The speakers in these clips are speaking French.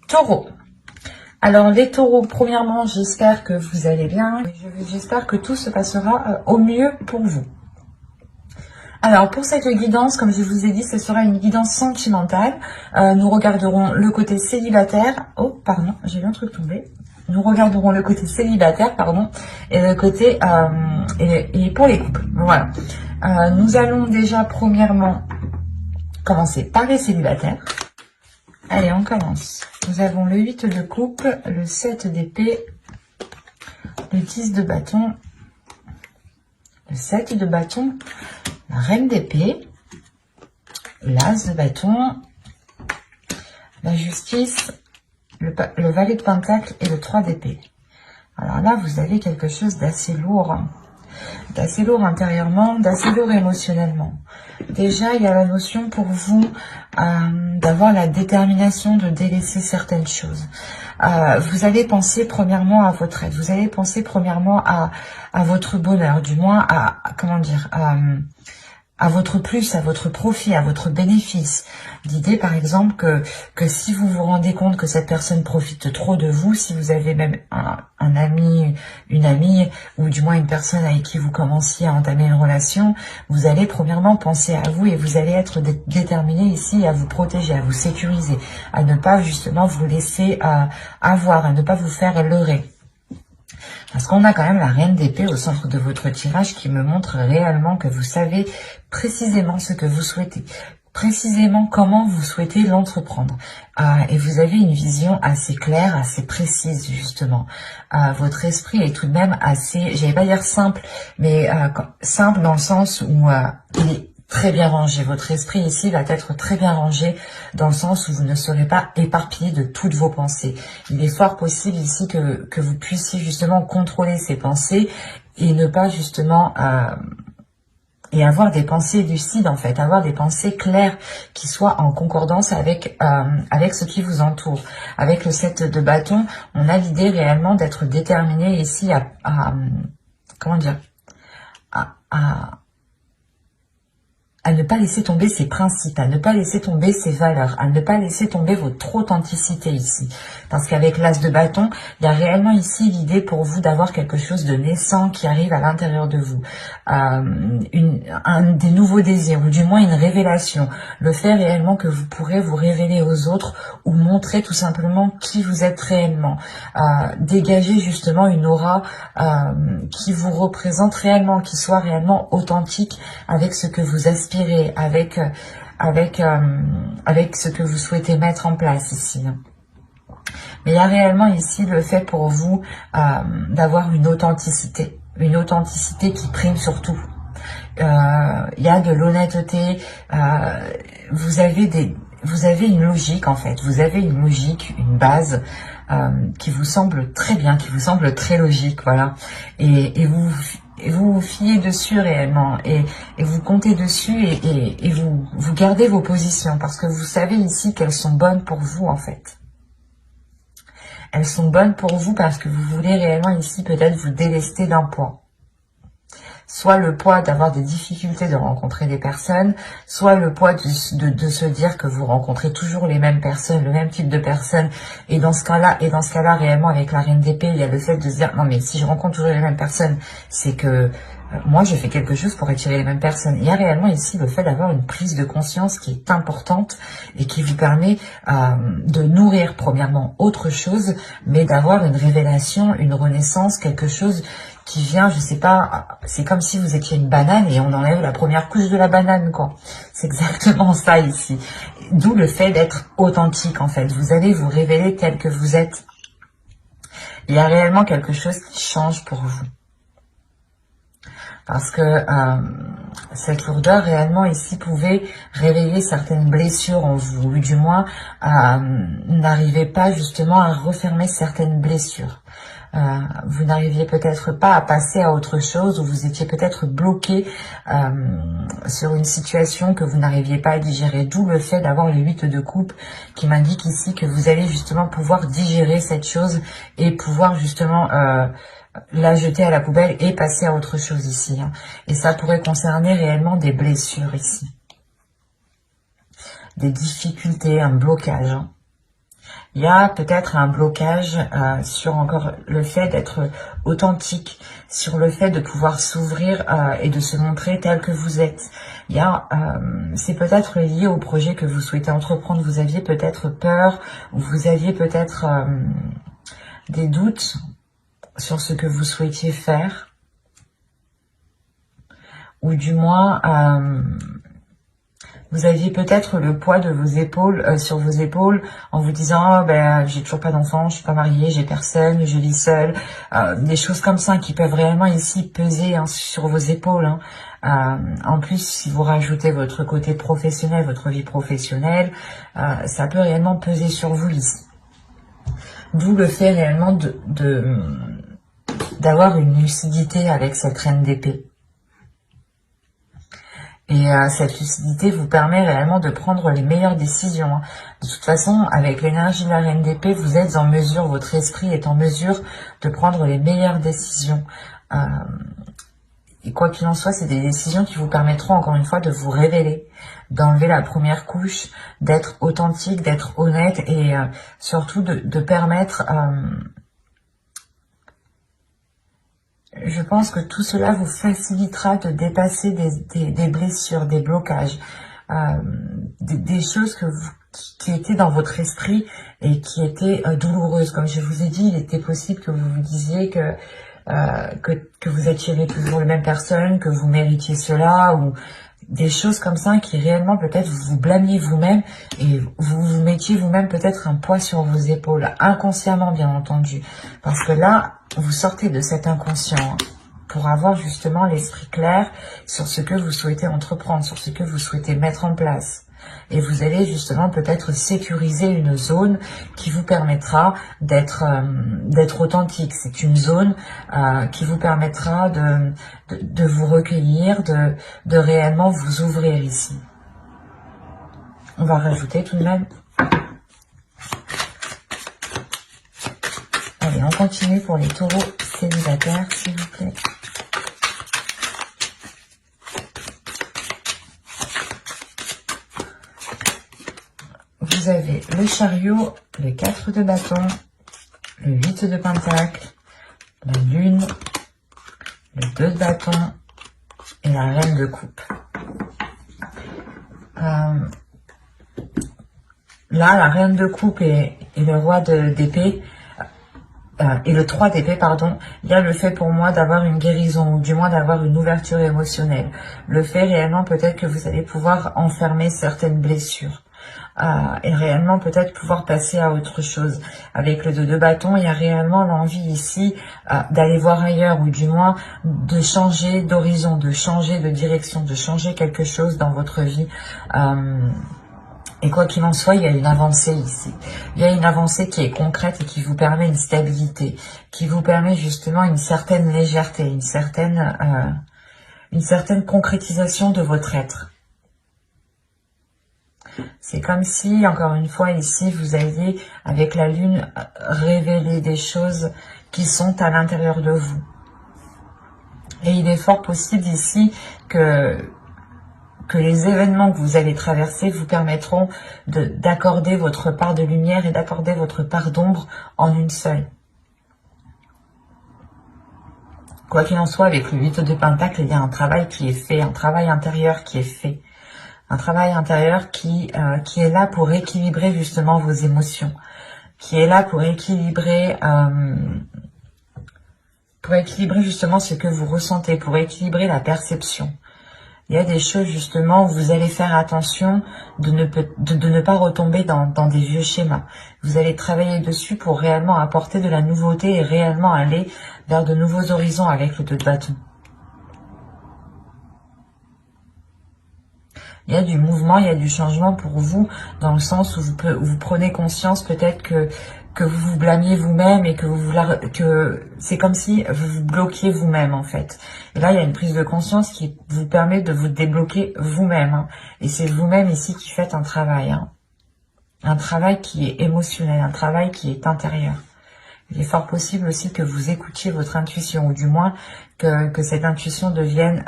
Taureau. Alors les taureaux, premièrement, j'espère que vous allez bien. J'espère que tout se passera au mieux pour vous. Alors pour cette guidance, comme je vous ai dit, ce sera une guidance sentimentale. Nous regarderons le côté célibataire. Oh, pardon, j'ai vu un truc tomber. Nous regarderons le côté célibataire, pardon, et le côté et pour les couples. Voilà. Nous allons déjà premièrement commencer par les célibataires. Allez, on commence. Nous avons le 8 de coupe, le 7 d'épée, le 10 de bâton, le 7 de bâton, la reine d'épée, l'as de bâton, la justice, le valet de pentacle et le 3 d'épée. Alors là, vous avez quelque chose d'assez lourd intérieurement, d'assez lourd émotionnellement. Déjà, il y a la notion pour vous d'avoir la détermination de délaisser certaines choses. Vous allez penser premièrement à votre aide, vous allez penser premièrement à votre bonheur, du moins comment dire, à votre plus, à votre profit, à votre bénéfice. L'idée, par exemple, que si vous vous rendez compte que cette personne profite trop de vous, si vous avez même un ami, une amie, ou du moins une personne avec qui vous commenciez à entamer une relation, vous allez premièrement penser à vous et vous allez être déterminé ici à vous protéger, à vous sécuriser, à ne pas justement vous laisser avoir, à ne pas vous faire leurrer. Parce qu'on a quand même la reine d'épée au centre de votre tirage qui me montre réellement que vous savez précisément ce que vous souhaitez, précisément comment vous souhaitez l'entreprendre. Et vous avez une vision assez claire, assez précise justement. Votre esprit est tout de même assez, j'allais pas dire simple, mais simple dans le sens où il est très bien rangé. Votre esprit ici va être très bien rangé dans le sens où vous ne serez pas éparpillé de toutes vos pensées. Il est fort possible ici que vous puissiez justement contrôler ces pensées et ne pas justement et avoir des pensées lucides en fait, avoir des pensées claires qui soient en concordance avec ce qui vous entoure. Avec le 7 de bâton, on a l'idée réellement d'être déterminé ici comment dire, à ne pas laisser tomber ses principes, à ne pas laisser tomber ses valeurs, à ne pas laisser tomber votre authenticité ici. Parce qu'avec l'as de bâton, il y a réellement ici l'idée pour vous d'avoir quelque chose de naissant qui arrive à l'intérieur de vous. Des nouveaux désirs, ou du moins une révélation. Le fait réellement que vous pourrez vous révéler aux autres ou montrer tout simplement qui vous êtes réellement. Dégager justement une aura qui vous représente réellement, qui soit réellement authentique avec ce que vous aspirez, avec ce que vous souhaitez mettre en place ici. Mais il y a réellement ici le fait pour vous d'avoir une authenticité qui prime sur tout. Il y a de l'honnêteté, vous avez une logique en fait, vous avez une logique, une base qui vous semble très bien, qui vous semble très logique, voilà. Et vous vous fiez dessus réellement et vous comptez dessus et vous gardez vos positions parce que vous savez ici qu'elles sont bonnes pour vous en fait. Elles sont bonnes pour vous parce que vous voulez réellement ici peut-être vous délester d'un poids. Soit le poids d'avoir des difficultés de rencontrer des personnes, soit le poids de se dire que vous rencontrez toujours les mêmes personnes, le même type de personnes. Et dans ce cas-là, réellement, avec la reine d'épée, il y a le fait de se dire, non mais si je rencontre toujours les mêmes personnes, c'est que moi, je fais quelque chose pour attirer les mêmes personnes. Il y a réellement ici le fait d'avoir une prise de conscience qui est importante et qui vous permet de nourrir premièrement autre chose, mais d'avoir une révélation, une renaissance, quelque chose qui vient, je sais pas, c'est comme si vous étiez une banane et on enlève la première couche de la banane, quoi. C'est exactement ça ici. D'où le fait d'être authentique, en fait. Vous allez vous révéler tel que vous êtes. Il y a réellement quelque chose qui change pour vous. Parce que cette lourdeur réellement ici pouvait réveiller certaines blessures en vous, ou du moins n'arrivez pas justement à refermer certaines blessures. Vous n'arriviez peut-être pas à passer à autre chose, ou vous étiez peut-être bloqué sur une situation que vous n'arriviez pas à digérer, d'où le fait d'avoir le 8 de coupe qui m'indique ici que vous allez justement pouvoir digérer cette chose et pouvoir justement la jeter à la poubelle et passer à autre chose ici. Et ça pourrait concerner réellement des blessures ici. Des difficultés, un blocage. Il y a peut-être un blocage sur encore le fait d'être authentique, sur le fait de pouvoir s'ouvrir et de se montrer tel que vous êtes. C'est peut-être lié au projet que vous souhaitez entreprendre. Vous aviez peut-être peur, ou vous aviez peut-être des doutes sur ce que vous souhaitiez faire, ou du moins vous aviez peut-être le poids de vos épaules sur vos épaules en vous disant j'ai toujours pas d'enfant, je suis pas mariée, j'ai personne, je vis seule, des choses comme ça qui peuvent réellement ici peser sur vos épaules. En plus, si vous rajoutez votre côté professionnel, votre vie professionnelle, ça peut réellement peser sur vous ici. D'où le fait réellement d'avoir une lucidité avec cette reine d'épée. Et cette lucidité vous permet réellement de prendre les meilleures décisions. De toute façon, avec l'énergie de la reine d'épée, vous êtes en mesure, votre esprit est en mesure de prendre les meilleures décisions. Et quoi qu'il en soit, c'est des décisions qui vous permettront encore une fois de vous révéler, d'enlever la première couche, d'être authentique, d'être honnête et surtout de permettre... je pense que tout cela vous facilitera de dépasser des blessures, des blocages, des choses qui étaient dans votre esprit et qui étaient douloureuses. Comme je vous ai dit, il était possible que vous vous disiez que vous attiriez toujours les mêmes personnes, que vous méritiez cela, ou des choses comme ça qui réellement peut-être vous vous blâmiez vous-même et vous vous mettiez vous-même peut-être un poids sur vos épaules, inconsciemment bien entendu. Parce que là, vous sortez de cet inconscient pour avoir justement l'esprit clair sur ce que vous souhaitez entreprendre, sur ce que vous souhaitez mettre en place. Et vous allez justement peut-être sécuriser une zone qui vous permettra d'être authentique. C'est une zone qui vous permettra de vous recueillir, de réellement vous ouvrir ici. On va rajouter tout de même. Allez, on continue pour les taureaux célibataires, s'il vous plaît. Vous avez le chariot, le 4 de bâton, le 8 de pentacle, la lune, le 2 de bâton et la reine de coupe. Là, la reine de coupe et le roi d'épée, et le 3 d'épée, pardon, il y a le fait pour moi d'avoir une guérison, ou du moins d'avoir une ouverture émotionnelle. Le fait réellement peut-être que vous allez pouvoir enfermer certaines blessures. Et réellement peut-être pouvoir passer à autre chose. Avec le 2 de bâton, il y a réellement l'envie ici d'aller voir ailleurs, ou du moins de changer d'horizon, de changer de direction, de changer quelque chose dans votre vie. Et quoi qu'il en soit, il y a une avancée ici. Il y a une avancée qui est concrète et qui vous permet une stabilité, qui vous permet justement une certaine légèreté, une certaine concrétisation de votre être. C'est comme si, encore une fois, ici, vous alliez, avec la lune, révéler des choses qui sont à l'intérieur de vous. Et il est fort possible ici que les événements que vous allez traverser vous permettront d'accorder votre part de lumière et d'accorder votre part d'ombre en une seule. Quoi qu'il en soit, avec le 8 de pentacle, il y a un travail qui est fait, un travail intérieur qui est fait. Un travail intérieur qui est là pour équilibrer justement vos émotions, qui est là pour équilibrer justement ce que vous ressentez, pour équilibrer la perception. Il y a des choses justement où vous allez faire attention de ne pas retomber dans des vieux schémas. Vous allez travailler dessus pour réellement apporter de la nouveauté et réellement aller vers de nouveaux horizons avec le 2 de bâton. Il y a du mouvement, il y a du changement pour vous, dans le sens où vous prenez conscience peut-être que vous vous blâmiez vous-même et que c'est comme si vous vous bloquiez vous-même en fait. Et là, il y a une prise de conscience qui vous permet de vous débloquer vous-même. Et c'est vous-même ici qui faites un travail. Un travail qui est émotionnel, un travail qui est intérieur. Il est fort possible aussi que vous écoutiez votre intuition, ou du moins que cette intuition devienne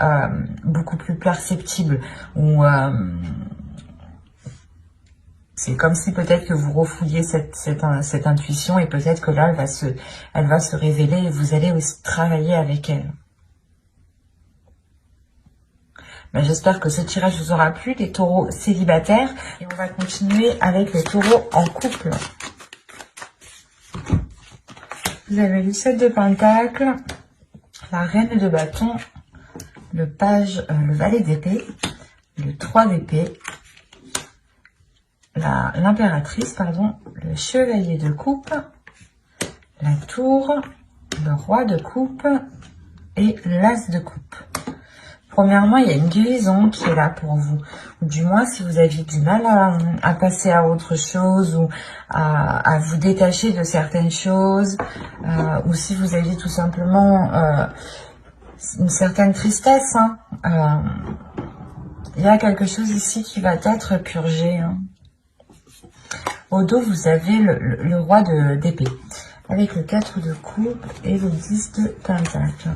beaucoup plus perceptible, ou C'est comme si peut-être que vous refouliez cette intuition et peut-être que là, elle va se révéler et vous allez aussi travailler avec elle. Ben, j'espère que ce tirage vous aura plu, les taureaux célibataires. Et on va continuer avec les taureaux en couple. Vous avez le 7 de Pentacle, la Reine de Bâton, le Valet d'épée, le 3 d'épée, l'impératrice, pardon, le Chevalier de coupe, la Tour, le Roi de coupe et l'As de coupe. Premièrement, il y a une guérison qui est là pour vous. Ou du moins, si vous aviez du mal à passer à autre chose ou à vous détacher de certaines choses, ou si vous aviez tout simplement une certaine tristesse, il y a quelque chose ici qui va être purgé. Au dos, vous avez le Roi d'épée, avec le 4 de coupe et le 10 de Pentacle.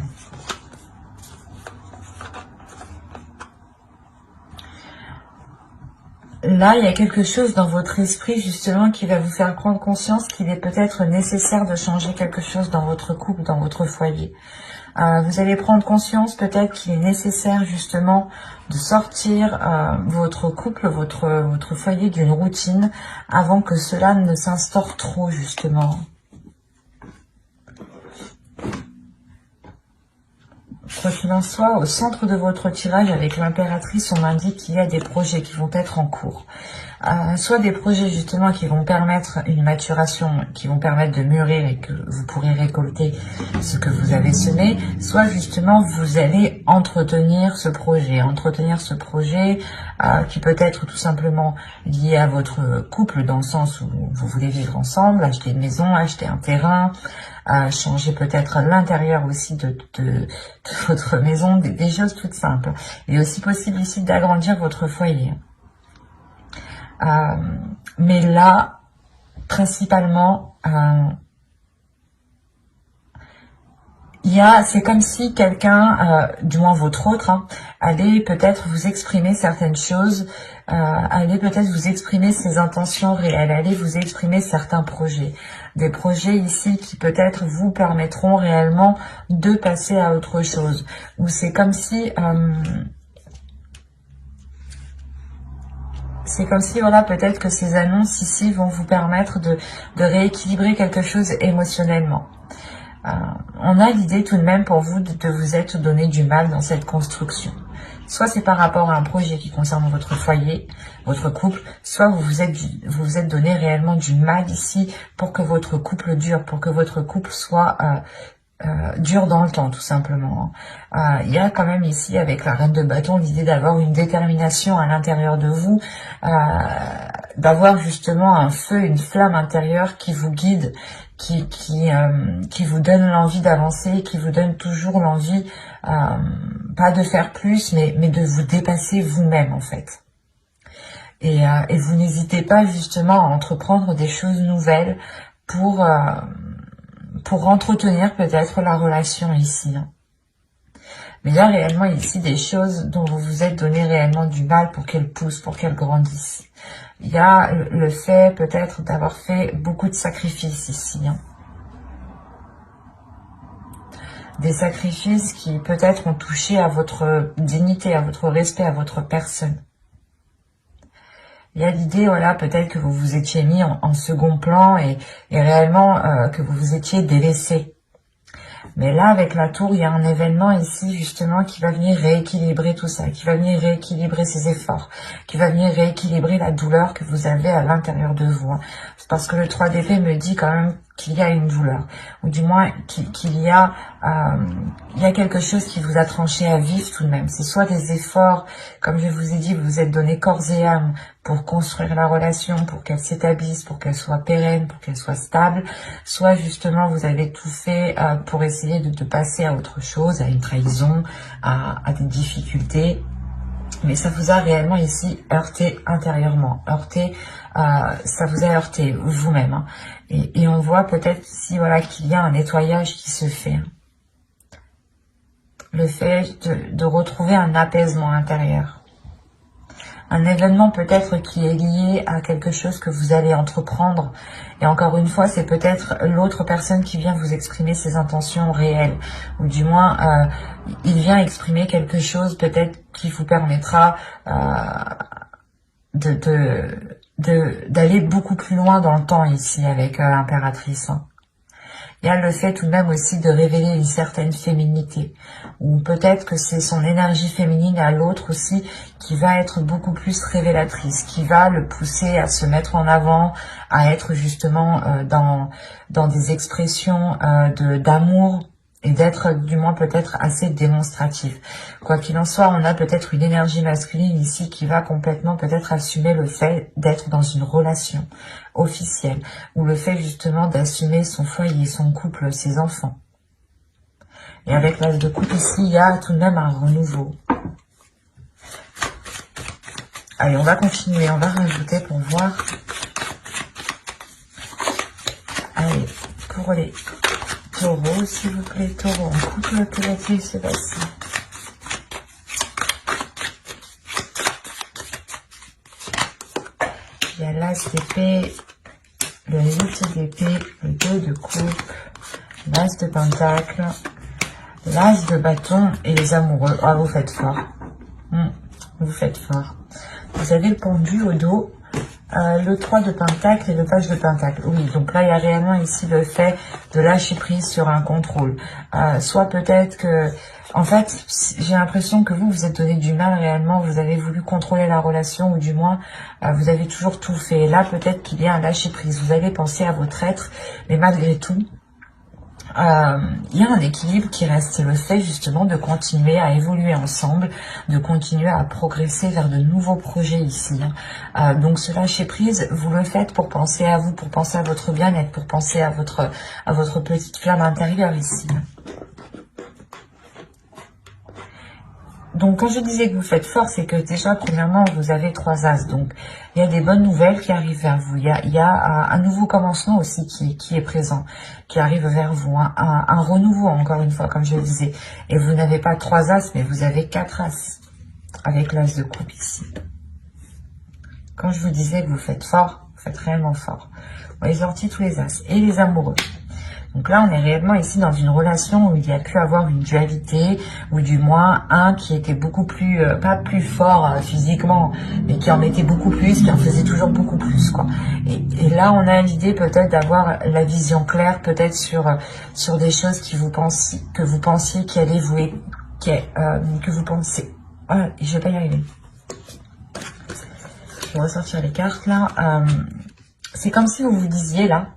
Là, il y a quelque chose dans votre esprit, justement, qui va vous faire prendre conscience qu'il est peut-être nécessaire de changer quelque chose dans votre couple, dans votre foyer. Vous allez prendre conscience peut-être qu'il est nécessaire, justement, de sortir votre couple, votre foyer d'une routine avant que cela ne s'instaure trop, justement. Quoi qu'il en soit, au centre de votre tirage avec l'impératrice, on m'indique qu'il y a des projets qui vont être en cours. Soit des projets justement qui vont permettre une maturation, qui vont permettre de mûrir et que vous pourrez récolter ce que vous avez semé, soit justement vous allez entretenir ce projet qui peut être tout simplement lié à votre couple dans le sens où vous voulez vivre ensemble, acheter une maison, acheter un terrain, changer peut-être l'intérieur aussi de votre maison, des choses toutes simples. Il est aussi possible ici d'agrandir votre foyer. Mais là, principalement, c'est comme si quelqu'un, du moins votre autre, allait peut-être vous exprimer certaines choses, allait peut-être vous exprimer ses intentions réelles, allait vous exprimer certains projets. Des projets ici qui peut-être vous permettront réellement de passer à autre chose. Ou c'est comme si... voilà, peut-être que ces annonces ici vont vous permettre de rééquilibrer quelque chose émotionnellement. On a l'idée tout de même pour vous de vous être donné du mal dans cette construction. Soit c'est par rapport à un projet qui concerne votre foyer, votre couple, soit vous vous êtes donné réellement du mal ici pour que votre couple dure, pour que votre couple soit dure dans le temps, tout simplement. Il y a quand même ici, avec la Reine de Bâton, l'idée d'avoir une détermination à l'intérieur de vous, d'avoir justement un feu, une flamme intérieure qui vous guide, qui vous donne l'envie d'avancer, qui vous donne toujours l'envie, pas de faire plus, mais de vous dépasser vous-même, en fait. Et vous n'hésitez pas justement à entreprendre des choses nouvelles pour entretenir peut-être la relation ici. Mais il y a réellement ici des choses dont vous vous êtes donné réellement du mal pour qu'elles poussent, pour qu'elles grandissent. Il y a le fait peut-être d'avoir fait beaucoup de sacrifices ici. Des sacrifices qui peut-être ont touché à votre dignité, à votre respect, à votre personne. Il y a l'idée, voilà, peut-être que vous vous étiez mis en second plan et réellement que vous vous étiez délaissé. Mais là, avec la tour, il y a un événement ici, justement, qui va venir rééquilibrer tout ça, qui va venir rééquilibrer ces efforts, qui va venir rééquilibrer la douleur que vous avez à l'intérieur de vous. C'est parce que le 3 d'épée me dit quand même qu'il y a une douleur, ou du moins qu'il y a quelque chose qui vous a tranché à vif tout de même. C'est soit des efforts, comme je vous ai dit, vous vous êtes donné corps et âme pour construire la relation, pour qu'elle s'établisse, pour qu'elle soit pérenne, pour qu'elle soit stable, soit justement vous avez tout fait pour essayer de passer à autre chose, à une trahison, à des difficultés. Mais ça vous a réellement ici heurté intérieurement, ça vous a heurté vous-même. Et on voit peut-être ici, voilà, qu'il y a un nettoyage qui se fait. Le fait de retrouver un apaisement intérieur. un événement peut-être qui est lié à quelque chose que vous allez entreprendre. Et encore une fois, c'est peut-être l'autre personne qui vient vous exprimer ses intentions réelles. Ou du moins, il vient exprimer quelque chose peut-être qui vous permettra d'aller beaucoup plus loin dans le temps ici avec l'impératrice. Il y a le fait tout de même aussi de révéler une certaine féminité, ou peut-être que c'est son énergie féminine à l'autre aussi qui va être beaucoup plus révélatrice, qui va le pousser à se mettre en avant, à être justement dans des expressions d'amour, et d'être du moins peut-être assez démonstratif. Quoi qu'il en soit, on a peut-être une énergie masculine ici qui va complètement peut-être assumer le fait d'être dans une relation officielle, ou le fait justement d'assumer son foyer, son couple, ses enfants. Et avec l'as de coupe ici, il y a tout de même un renouveau. Allez, on va continuer, on va rajouter pour voir. Allez, pour les taureaux, s'il vous plaît, taureau, en couple, que va-t-il se passer? Il y a l'as d'épée, le 8 d'épée, le 2 de coupe, l'as de pentacle, l'as de bâton et les amoureux. Ah, vous faites fort. Vous faites fort. Vous avez le pendu au dos. Le 3 de pentacle et le page de pentacle. Oui, donc là, il y a réellement ici le fait de lâcher prise sur un contrôle. Soit peut-être que... En fait, j'ai l'impression que vous êtes donné du mal réellement. Vous avez voulu contrôler la relation, ou du moins, vous avez toujours tout fait. Et là, peut-être qu'il y a un lâcher prise. Vous allez penser à votre être, mais malgré tout, il y a un équilibre qui reste, c'est le fait justement de continuer à évoluer ensemble, de continuer à progresser vers de nouveaux projets ici. Donc ce lâcher prise, vous le faites pour penser à vous, pour penser à votre bien-être, pour penser à votre petite flamme intérieure ici. Donc, quand je disais que vous faites fort, c'est que déjà, premièrement, vous avez 3 as. Donc, il y a des bonnes nouvelles qui arrivent vers vous. Il y a un nouveau commencement aussi qui est présent, qui arrive vers vous. Un renouveau, encore une fois, comme je le disais. Et vous n'avez pas 3 as, mais vous avez 4 as. Avec l'as de coupe ici. Quand je vous disais que vous faites fort, vous faites réellement fort. Vous avez sorti tous les as. Et les amoureux. Donc là, on est réellement ici dans une relation où il y a pu avoir une dualité, ou du moins un qui était beaucoup plus, pas plus fort physiquement, mais qui en mettait beaucoup plus, qui en faisait toujours beaucoup plus, quoi. Et là, on a l'idée peut-être d'avoir la vision claire, peut-être sur des choses que vous pensiez qui allaient vous, que vous pensez. Ah, je vais pas y arriver. Je vais ressortir les cartes là. C'est comme si vous vous disiez là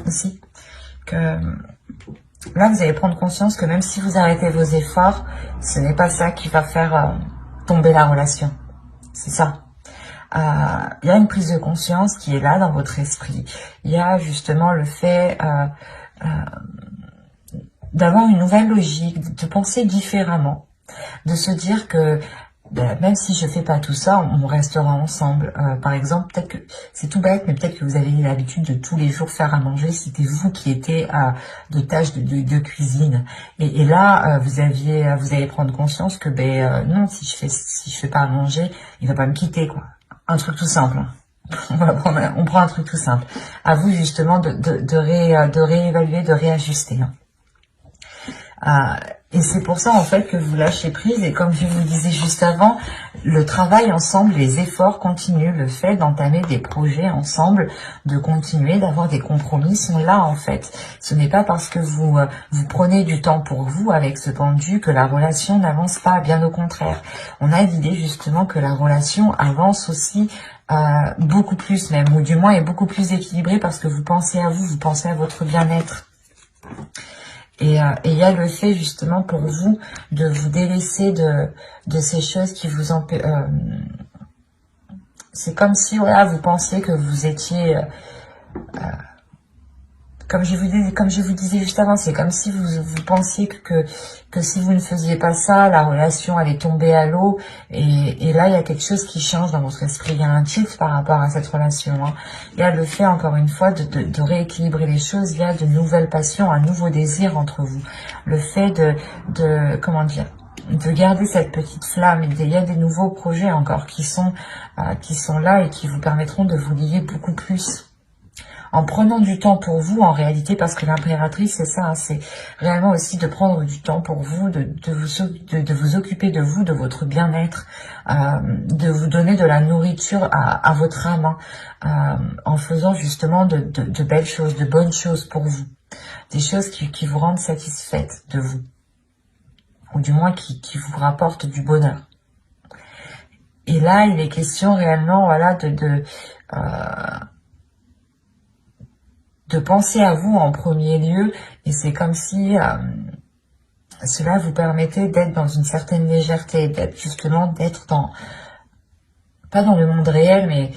aussi que là, vous allez prendre conscience que même si vous arrêtez vos efforts, ce n'est pas ça qui va faire tomber la relation. C'est ça. Il y a une prise de conscience qui est là dans votre esprit. Il y a justement le fait d'avoir une nouvelle logique, de penser différemment, de se dire que même si je fais pas tout ça, on restera ensemble. Par exemple, peut-être que c'est tout bête, mais peut-être que vous avez l'habitude de tous les jours faire à manger. C'était vous qui étiez de tâches de cuisine. Et là, vous allez prendre conscience que non, si je fais pas à manger, il va pas me quitter, quoi. Un truc tout simple. On prend un truc tout simple. À vous justement de réévaluer, de réajuster. Et c'est pour ça en fait que vous lâchez prise, et comme je vous le disais juste avant, le travail ensemble, les efforts continuent, le fait d'entamer des projets ensemble, de continuer, d'avoir des compromis sont là en fait. Ce n'est pas parce que vous prenez du temps pour vous avec ce pendu que la relation n'avance pas, bien au contraire. On a l'idée justement que la relation avance aussi beaucoup plus même, ou du moins est beaucoup plus équilibrée parce que vous pensez à vous, vous pensez à votre bien-être. Et il y a le fait justement pour vous de vous délaisser de ces choses qui vous empêchent. C'est comme si voilà, vous pensiez que vous étiez... comme je vous disais juste avant, c'est comme si vous pensiez que si vous ne faisiez pas ça, la relation allait tomber à l'eau. Et là, il y a quelque chose qui change dans votre esprit. Il y a un tilt par rapport à cette relation. Hein. Il y a le fait, encore une fois, de rééquilibrer les choses. Il y a de nouvelles passions, un nouveau désir entre vous. Le fait comment dire, de garder cette petite flamme. Il y a des nouveaux projets encore qui sont là et qui vous permettront de vous lier beaucoup plus. En prenant du temps pour vous, en réalité, parce que l'impératrice, c'est ça, hein, c'est réellement aussi de prendre du temps pour vous, de vous occuper de vous, de votre bien-être, de vous donner de la nourriture à votre âme, hein, en faisant justement de belles choses, de bonnes choses pour vous. Des choses qui vous rendent satisfaite de vous. Ou du moins qui vous rapportent du bonheur. Et là, il est question réellement, voilà, de penser à vous en premier lieu, et c'est comme si cela vous permettait d'être dans une certaine légèreté, d'être justement, d'être dans, pas dans le monde réel, mais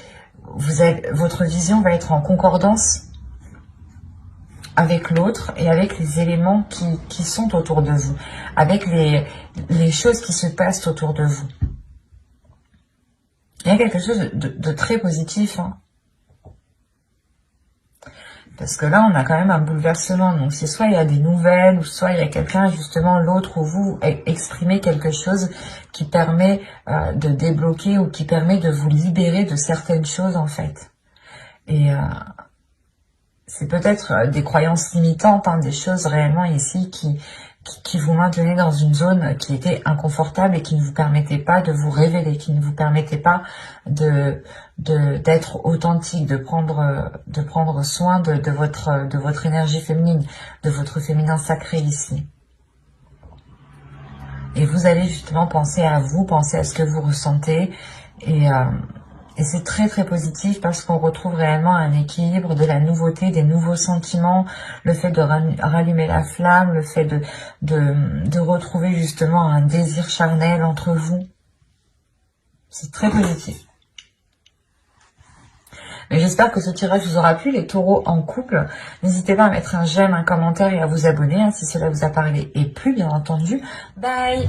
votre vision va être en concordance avec l'autre et avec les éléments qui sont autour de vous, avec les choses qui se passent autour de vous. Il y a quelque chose de très positif, hein. Parce que là, on a quand même un bouleversement. Donc, c'est soit il y a des nouvelles, ou soit il y a quelqu'un, justement, l'autre ou vous, exprimer quelque chose qui permet de débloquer ou qui permet de vous libérer de certaines choses, en fait. Et c'est peut-être des croyances limitantes, hein, des choses réellement ici qui vous maintenaient dans une zone qui était inconfortable et qui ne vous permettait pas de vous révéler, qui ne vous permettait pas d'être authentique, de prendre soin de votre énergie féminine, de votre féminin sacré ici. Et vous allez justement penser à vous, penser à ce que vous ressentez, et c'est très très positif parce qu'on retrouve réellement un équilibre, de la nouveauté, des nouveaux sentiments, le fait de rallumer la flamme, le fait de retrouver justement un désir charnel entre vous. C'est très positif. Mais j'espère que ce tirage vous aura plu, les taureaux en couple. N'hésitez pas à mettre un j'aime, un commentaire et à vous abonner, hein, si cela vous a parlé et plu, bien entendu. Bye!